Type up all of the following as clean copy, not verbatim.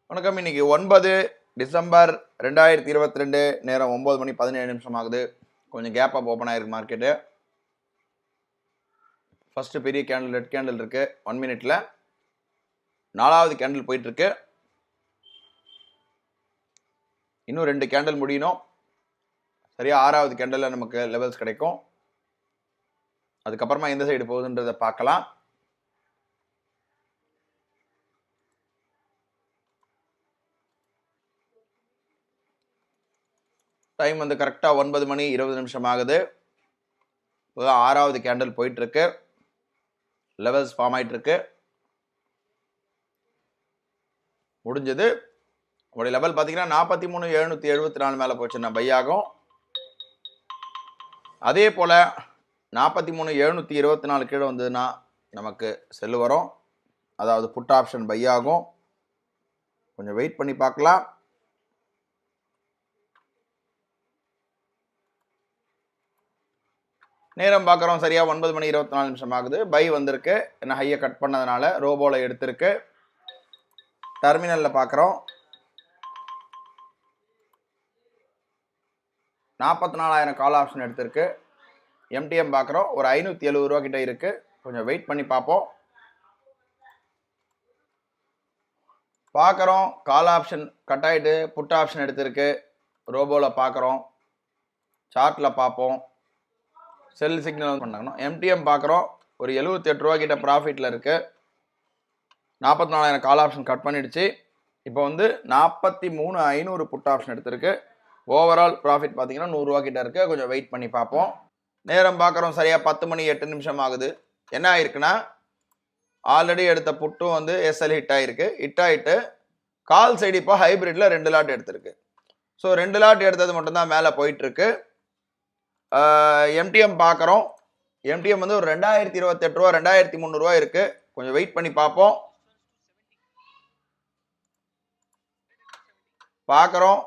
வணக்கம். இன்னைக்கு 9 டிசம்பர் 2022 நேரம் 9 மணி 17 நிமிஷம் ஆகுது. கொஞ்சம் கேப் அப் ஓப்பன் ஆயிருக்கு மார்க்கெட்டு. ஃபர்ஸ்ட் பெரிய கேண்டில் ரெட் கேண்டில் இருக்கு 1 மினிட்ல. நாலாவது கேண்டில் போயிட்டு இருக்கு. இன்னும் 2 கேண்டில் முடியணும். சரியா 6வது கேண்டில் நமக்கு லெவல்ஸ் கிடைக்கும். அதுக்கப்புறமா எந்த சைடு போகுதுன்றதை பார்க்கலாம். டைம் வந்து கரெக்டாக 9 மணி 20 நிமிஷம் ஆகுது. இப்போதான் 6வது கேண்டில் போயிட்டு இருக்கு. லெவல்ஸ் ஃபார்ம் ஆயிட்டு இருக்கு. முடிஞ்சது. உடைய லெவல் பார்த்தீங்கன்னா 43,774 மேலே போச்சுன்னா பை ஆகும். அதே போல் 43,724 கீழே வந்ததுன்னா நமக்கு செல்லு வரும். அதாவது புட் ஆப்ஷன் பை ஆகும். கொஞ்சம் வெயிட் பண்ணி பார்க்கலாம். நேரம் பார்க்குறோம் சரியா 9 மணி 24 நிமிஷம் ஆகுது. பை வந்திருக்கு. என்ன ஹையை கட் பண்ணதுனால ரோபோவில் எடுத்திருக்கு. டெர்மினலில் பார்க்குறோம் 44,000 கால் ஆப்ஷன் எடுத்திருக்கு. எம்டிஎம் பார்க்குறோம் ஒரு 570 ரூபா கிட்ட இருக்கு. கொஞ்சம் வெயிட் பண்ணி பார்க்குறோம். கால் ஆப்ஷன் கட் ஆகிட்டு புட் ஆப்ஷன் எடுத்திருக்கு. ரோபோவில் பார்க்குறோம். சார்ட்டில் பார்ப்போம். செல் சிக்னல் பண்ணணும். எம்டிஎம் பார்க்குறோம் ஒரு 78 ரூபா கிட்ட ப்ராஃபிட்டில் இருக்குது. 44,000 கால் ஆப்ஷன் கட் பண்ணிடுச்சு. இப்போ வந்து 43,500 புட் ஆப்ஷன் எடுத்திருக்கு. ஓவரால் ப்ராஃபிட் பார்த்தீங்கன்னா 100 ரூபா கிட்ட இருக்குது. கொஞ்சம் வெயிட் பண்ணி பார்ப்போம். நேரம் பார்க்குறோம் சரியாக 10 மணி 8 நிமிஷம் ஆகுது. என்ன ஆயிருக்குன்னா ஆல்ரெடி எடுத்த புட்டும் வந்து எஸ்எல் ஹிட் ஆகிருக்கு. ஹிட் ஆகிட்டு கால் சைடு இப்போ ஹைப்ரிட்டில் 2 லாட் எடுத்திருக்கு. ஸோ 2 லாட் எடுத்தது மட்டும்தான் மேலே போயிட்டுருக்கு. எம்டிஎம் பார்க்குறோம். எம்டிஎம் வந்து ஒரு 2028 ரூபா 2300 ரூபா இருக்கு. கொஞ்சம் வெயிட் பண்ணி பார்க்குறோம்.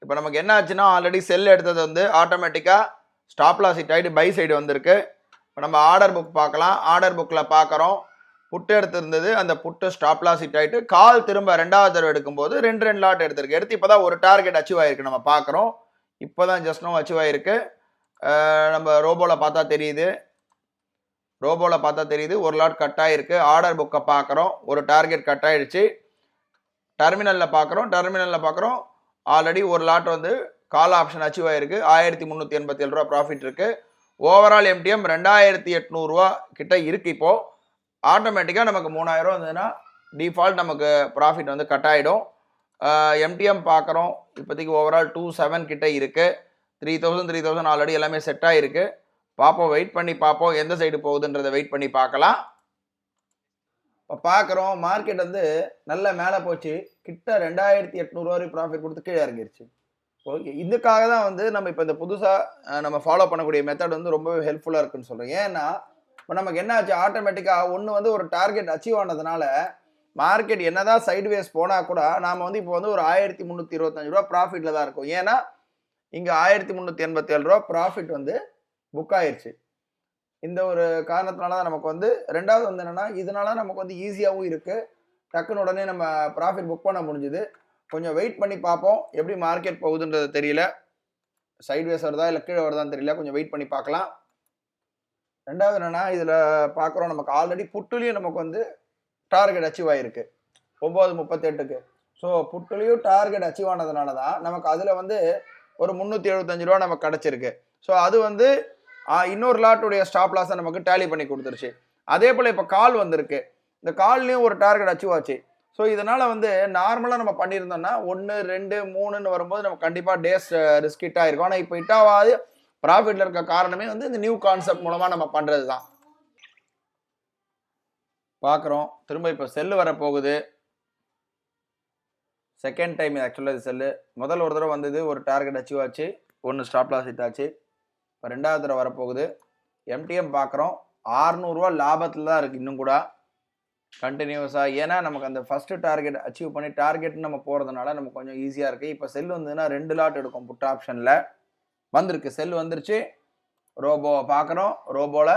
இப்போ நமக்கு என்ன ஆச்சுன்னா ஆல்ரெடி செல் எடுத்தது வந்து ஆட்டோமேட்டிக்காக ஸ்டாப் லாஸ் ஹிட் ஆகிட்டு பை சைடு வந்திருக்கு. இப்போ நம்ம ஆர்டர் புக் பார்க்கலாம். ஆர்டர் புக்கில் பார்க்குறோம் புட்டு எடுத்திருந்தது. அந்த புட்டு ஸ்டாப் லாஸ் ஹிட் ஆகிட்டு கால் திரும்ப 2வது தடவை எடுக்கும்போது 2 லாட் எடுத்திருக்கு. எடுத்து இப்போ தான் ஒரு டார்கெட் அச்சீவ் ஆகிருக்கு. நம்ம பார்க்குறோம் இப்போ தான் ஜஸ்ட் நோ அச்சீவ் ஆகிருக்கு. நம்ம ரோபோவில் பார்த்தா தெரியுது ஒரு லாட் கட் ஆகிருக்கு. ஆர்டர் புக்கை பார்க்குறோம் ஒரு டார்கெட் கட் ஆகிடுச்சு. டெர்மினலில் பார்க்குறோம் ஆல்ரெடி ஒரு லாட் வந்து கால் ஆப்ஷன் அச்சீவ் ஆகிருக்கு. 1387 ரூபா ப்ராஃபிட் இருக்குது. ஓவரால் எம்டிஎம் 2800 ரூபா கிட்ட இருக்குது. இப்போது ஆட்டோமேட்டிக்காக நமக்கு 3000 ரூபா வந்ததுன்னா டிஃபால்ட் நமக்கு ப்ராஃபிட் வந்து கட் ஆகிடும். எம்டிஎம் பார்க்குறோம் இப்போதைக்கு ஓவரால் 27 கிட்ட இருக்குது. 3000 ஆல்ரெடி எல்லாமே செட் ஆகிருக்கு. வெயிட் பண்ணி பார்ப்போம் எந்த சைடு போகுதுன்றதை வெயிட் பண்ணி பார்க்கலாம். இப்போ பார்க்குறோம் மார்க்கெட் வந்து நல்ல மேலே போச்சு. கிட்ட 2800 ரூபா ப்ராஃபிட் கொடுத்து கீழே இறங்கிருச்சு. ஓகே, இதுக்காக தான் வந்து நம்ம இப்போ இந்த புதுசாக நம்ம ஃபாலோ பண்ணக்கூடிய மெத்தட் வந்து ரொம்பவே ஹெல்ப்ஃபுல்லாக இருக்குன்னு சொல்கிறோம். ஏன்னா இப்போ நமக்கு என்ன ஆச்சு ஆட்டோமேட்டிக்காக ஒன்று வந்து ஒரு டார்கெட் அச்சீவ் ஆனதுனால மார்க்கெட் என்னதான் சைட்வேஸ் போனால் கூட நாம் வந்து இப்போ வந்து ஒரு 1325 ரூபா ப்ராஃபிட்டில் தான் இருக்கும். ஏன்னா இங்கே 1387 ரூபா ப்ராஃபிட் வந்து புக் ஆயிடுச்சு. இந்த ஒரு காரணத்தினால தான் நமக்கு வந்து ரெண்டாவது வந்து என்னென்னா இதனால நமக்கு வந்து ஈஸியாகவும் இருக்குது. டக்குன்னு உடனே நம்ம ப்ராஃபிட் புக் பண்ண முடிஞ்சுது. கொஞ்சம் வெயிட் பண்ணி பார்ப்போம் எப்படி மார்க்கெட் போகுதுன்றது தெரியல. சைட்வேஸ் வருதா இல்லை கீழே வருதான்னு தெரியல. கொஞ்சம் வெயிட் பண்ணி பார்க்கலாம். ரெண்டாவது என்னென்னா இதில் பார்க்குறோம் நமக்கு ஆல்ரெடி புட்டுலேயும் நமக்கு வந்து டார்கெட் அச்சீவ் ஆகிருக்கு 9:38க்கு. ஸோ புட்டுலேயும் டார்கெட் அச்சீவ் ஆனதுனால தான் நமக்கு அதில் வந்து ஒரு 375 ரூபா நமக்கு கிடச்சிருக்கு. ஸோ அது வந்து இன்னொரு லாட்டுடைய ஸ்டாப் லாஸை நமக்கு டேலி பண்ணி கொடுத்துருச்சு. அதே போல் இப்போ கால் வந்திருக்கு. இந்த கால்லையும் ஒரு டார்கெட் அச்சீவ் ஆச்சு. ஸோ இதனால் வந்து நார்மலாக நம்ம பண்ணியிருந்தோம்னா 1 2 3ன்னு வரும்போது நம்ம கண்டிப்பாக டேஸ் ரிஸ்க் ஹிட் ஆகிருக்கும். ஆனால் இப்போ ஹிட்டாவது ப்ராஃபிட்டில் இருக்க காரணமே வந்து இந்த நியூ கான்செப்ட் மூலமாக நம்ம பண்ணுறது தான். பார்க்குறோம் திரும்ப இப்போ செல்லு வரப்போகுது. செகண்ட் டைம் ஆக்சுவலாக இது செல்லு. முதல் ஒரு தடவை வந்தது ஒரு டார்கெட் அச்சீவ் ஆச்சு. 1 ஸ்டாப் லாஸ் ஹிட் ஆச்சு. இப்போ 2வது தடவை வரப்போகுது. எம்டிஎம் பார்க்குறோம் 600 ரூபா லாபத்தில் தான் இருக்குது இன்னும் கூட கண்டினியூஸாக. ஏன்னா நமக்கு அந்த ஃபஸ்ட்டு டார்கெட் அச்சீவ் பண்ணி டார்கெட்னு நம்ம போகிறதுனால நமக்கு கொஞ்சம் ஈஸியாக இருக்குது. இப்போ செல் வந்ததுன்னா 2 லாட் எடுக்கும். புட் ஆப்ஷனில் வந்திருக்கு. செல் வந்துருச்சு. ரோபோவை பார்க்குறோம். ரோபோவில்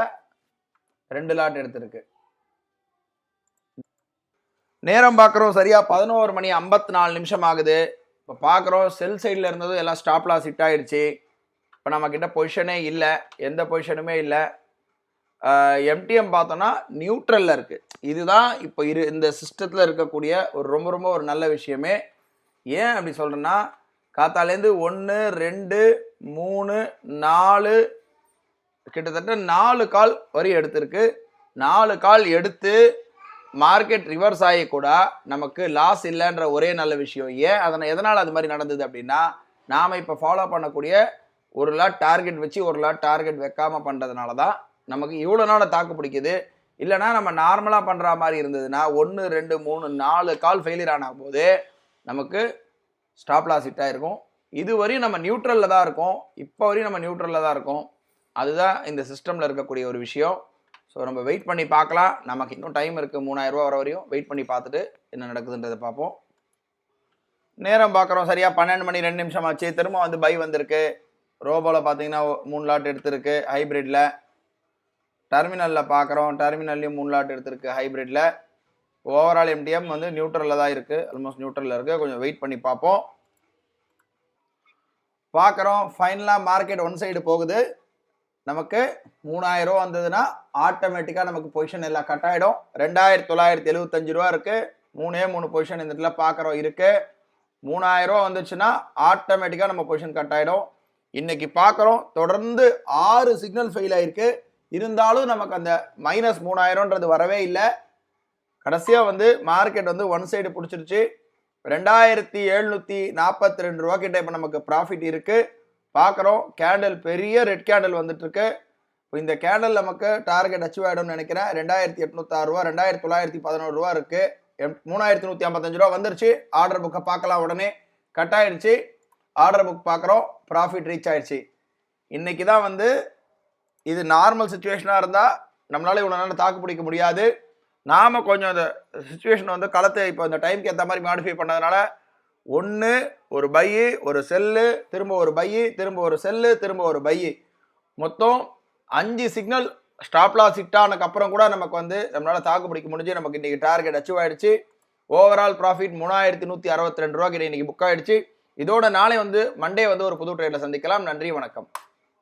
2 லாட் எடுத்திருக்கு. நேரம் பார்க்குறோம் சரியா 11:54 ஆகுது. இப்போ பார்க்குறோம் செல் சைடில் இருந்ததும் எல்லாம் ஸ்டாப் லாஸ் ஹிட் ஆகிடுச்சு. இப்போ நம்மக்கிட்ட பொசிஷனே இல்லை, எந்த பொசிஷனுமே இல்லை. எம்டிஎம் பார்த்தோன்னா நியூட்ரலில் இருக்குது. இதுதான் இப்போ இந்த சிஸ்டத்தில் இருக்கக்கூடிய ஒரு ரொம்ப ஒரு நல்ல விஷயமே. ஏன் அப்படி சொல்கிறேன்னா, காத்தாலேருந்து 1 2 3 4 கிட்டத்தட்ட 4 கால் வரி எடுத்திருக்கு. 4 கால் எடுத்து மார்க்கெட் ரிவர்ஸ் ஆகி கூட நமக்கு லாஸ் இல்லைன்ற ஒரே நல்ல விஷயம். ஏன் எதனால் அது மாதிரி நடந்தது அப்படின்னா, நாம் இப்போ ஃபாலோ பண்ணக்கூடிய ஒரு லாட் டார்கெட் வச்சு ஒரு லாட் டார்கெட் வைக்காமல் பண்ணுறதுனால தான் நமக்கு இவ்வளோ நாள் தாக்கு பிடிக்குது. இல்லைனா நம்ம நார்மலாக பண்ணுற மாதிரி இருந்ததுன்னா 1 2 3 4 கால் ஃபெயிலியர் ஆன போது நமக்கு ஸ்டாப் லாஸ் ஹிட் ஆகிருக்கும். இதுவரையும் நம்ம நியூட்ரலில் தான் இருக்கோம். இப்போ வரையும் நம்ம நியூட்ரலில் தான் இருக்கோம். அதுதான் இந்த சிஸ்டமில் இருக்கக்கூடிய ஒரு விஷயம். ஸோ நம்ம வெயிட் பண்ணி பார்க்கலாம். நமக்கு இன்னும் டைம் இருக்குது, 3000 ரூபா வர வரையும் வெயிட் பண்ணி பார்த்துட்டு என்ன நடக்குதுன்றதை பார்ப்போம். நேரம் பார்க்குறோம் சரியா 12:02 ஆச்சு. திரும்ப வந்து பை வந்திருக்கு. ரோபோவில் பார்த்தீங்கன்னா 3 லாட் எடுத்திருக்கு ஹைப்ரிட்டில். டெர்மினலில் பார்க்குறோம், டெர்மினல்லையும் 3 லாட் எடுத்திருக்கு ஹைப்ரிட்டில். ஓவரால் எம்டிஎம் வந்து நியூட்ரலில் தான் இருக்குது, ஆல்மோஸ்ட் நியூட்ரலில் இருக்குது. கொஞ்சம் வெயிட் பண்ணி பார்ப்போம். பார்க்குறோம் ஃபைனலாக மார்க்கெட் ஒன் சைடு போகுது. நமக்கு 3000 ரூபா வந்ததுன்னா ஆட்டோமேட்டிக்காக நமக்கு பொசிஷன் எல்லாம் கட் ஆகிடும். 2975 ரூபா இருக்குது. 3 பொசிஷன் இந்த இடத்துல பார்க்குறோம் இருக்குது. 3000 ரூபா வந்துச்சுன்னா ஆட்டோமேட்டிக்காக நம்ம பொசிஷன் கட் ஆகிடும். இன்னைக்கு பார்க்குறோம் தொடர்ந்து 6 சிக்னல் ஃபெயில் ஆயிருக்கு. இருந்தாலும் நமக்கு அந்த -3000ன்றது வரவே இல்லை. கடைசியாக வந்து மார்க்கெட் வந்து ஒன் சைடு பிடிச்சிருச்சு. 2742 ரூபா கிட்ட இப்போ நமக்கு ப்ராஃபிட் இருக்குது. பார்க்குறோம் கேண்டில் பெரிய ரெட் கேண்டில் வந்துட்டு இருக்கு. இப்போ இந்த கேண்டில் நமக்கு டார்கெட் அச்சீவ் ஆகிடும்னு நினைக்கிறேன். 2806 ரூபா, 2911 ரூபா இருக்குது. 3155 ரூபா வந்துருச்சு. ஆர்டர் புக்கை பார்க்கலாம், உடனே கட் ஆயிடுச்சு. ஆர்டர் புக் பார்க்குறோம், ப்ராஃபிட் ரீச் ஆயிடுச்சு. இன்னைக்கு தான் வந்து இது நார்மல் சுச்சுவேஷனாக இருந்தால் நம்மளால இவ்வளோ நேரம் தாக்கு பிடிக்க முடியாது. நாம் கொஞ்சம் இந்த சுச்சுவேஷன் வந்து களத்தை இப்போ இந்த டைமுக்கு ஏற்ற மாதிரி மாடிஃபை பண்ணதுனால ஒன்று ஒரு பையு, ஒரு செல்லு, திரும்ப ஒரு பையு, திரும்ப ஒரு செல்லு, திரும்ப ஒரு பையு, மொத்தம் 5 சிக்னல் ஸ்டாப் லாஸ் ஹிட் ஆனதுக்கப்புறம் கூட நமக்கு வந்து நம்மளால் தாக்கு பிடிக்க முடிஞ்சு. நமக்கு இன்றைக்கி டார்கெட் அச்சீவ் ஆகிடுச்சு. ஓவரால் ப்ராஃபிட் 3162 ரூபா கிட்ட இன்றைக்கி புக் ஆகிடுச்சு. இதோட நாளை வந்து மண்டே வந்து ஒரு புது ட்ரேடில் சந்திக்கலாம். நன்றி, வணக்கம்.